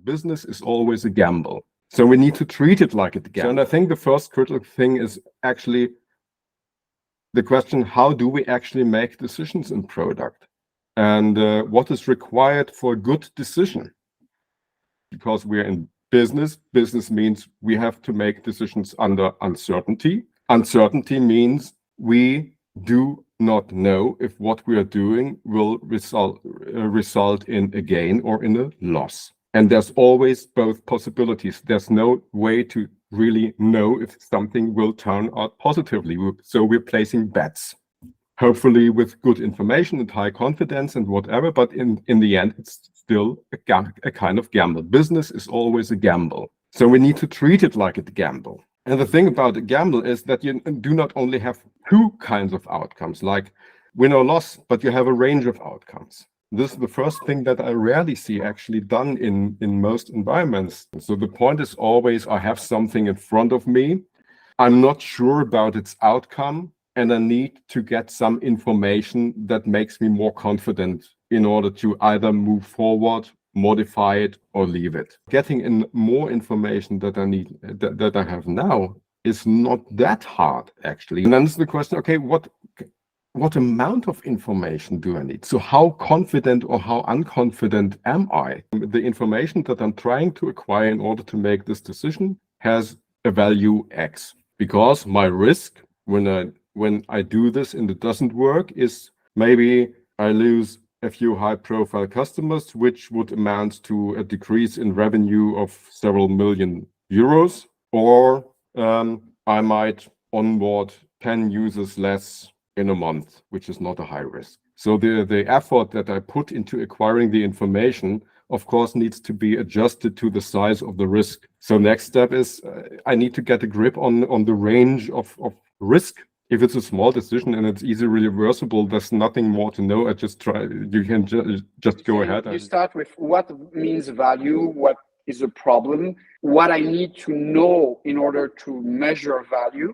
Business is always a gamble. So we need to treat it like a gamble. And I think the first critical thing is actually the question, how do we actually make decisions in product? And what is required for a good decision? Because we're in business. Business means we have to make decisions under uncertainty. Uncertainty means we do not know if what we are doing will result in a gain or in a loss. And there's always both possibilities. There's no way to really know if something will turn out positively. So we're placing bets, hopefully with good information and high confidence and whatever. But in the end, it's still a kind of gamble. Business is always a gamble. So we need to treat it like a gamble. And the thing about a gamble is that you do not only have two kinds of outcomes, like win or loss, but you have a range of outcomes. This is the first thing that I rarely see actually done in most environments. So the point is always, I have something in front of me. I'm not sure about its outcome, and I need to get some information that makes me more confident in order to either move forward, modify it, or leave it. Getting in more information that I need, that I have now, is not that hard actually. And then it's the question, okay, what amount of information do I need? So how confident or how unconfident am I? The information that I'm trying to acquire in order to make this decision has a value X, because my risk when I do this and it doesn't work is maybe I lose a few high-profile customers, which would amount to a decrease in revenue of several million euros, or I might onboard 10 users less in a month, which is not a high risk. So the effort that I put into acquiring the information, of course, needs to be adjusted to the size of the risk. So next step is I need to get a grip on the range of risk. If it's a small decision and it's easily reversible, there's nothing more to know. You can just go ahead. You start with what means value, what is a problem, what I need to know in order to measure value,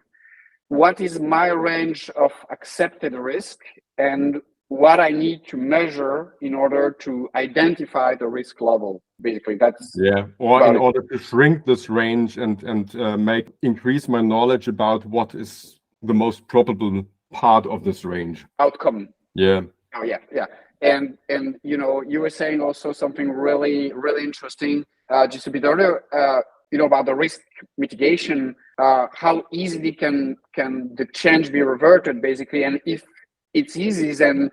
what is my range of accepted risk, and what I need to measure in order to identify the risk level. Basically, that's or in order to shrink this range and increase my knowledge about what is the most probable part of this range. Outcome. Yeah. Oh yeah. And you were saying also something really, really interesting just a bit earlier, about the risk mitigation, how easily can the change be reverted, basically. And if it's easy, then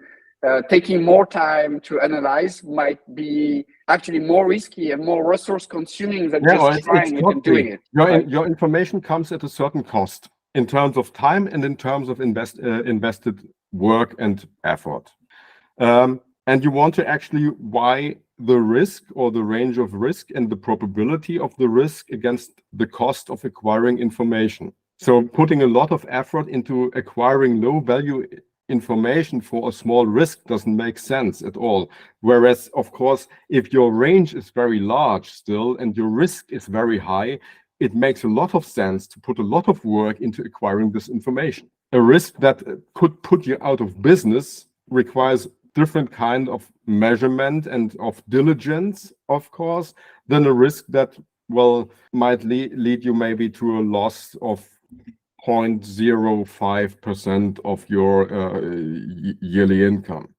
taking more time to analyze might be actually more risky and more resource consuming than just trying it and doing it. Your information comes at a certain cost in terms of time and in terms of invested work and effort. And you want to actually weigh the risk or the range of risk and the probability of the risk against the cost of acquiring information. So putting a lot of effort into acquiring low value information for a small risk doesn't make sense at all. Whereas, of course, if your range is very large still and your risk is very high, it makes a lot of sense to put a lot of work into acquiring this information. A risk that could put you out of business requires different kind of measurement and of diligence, of course, than a risk that, might lead you maybe to a loss of 0.05% of your yearly income.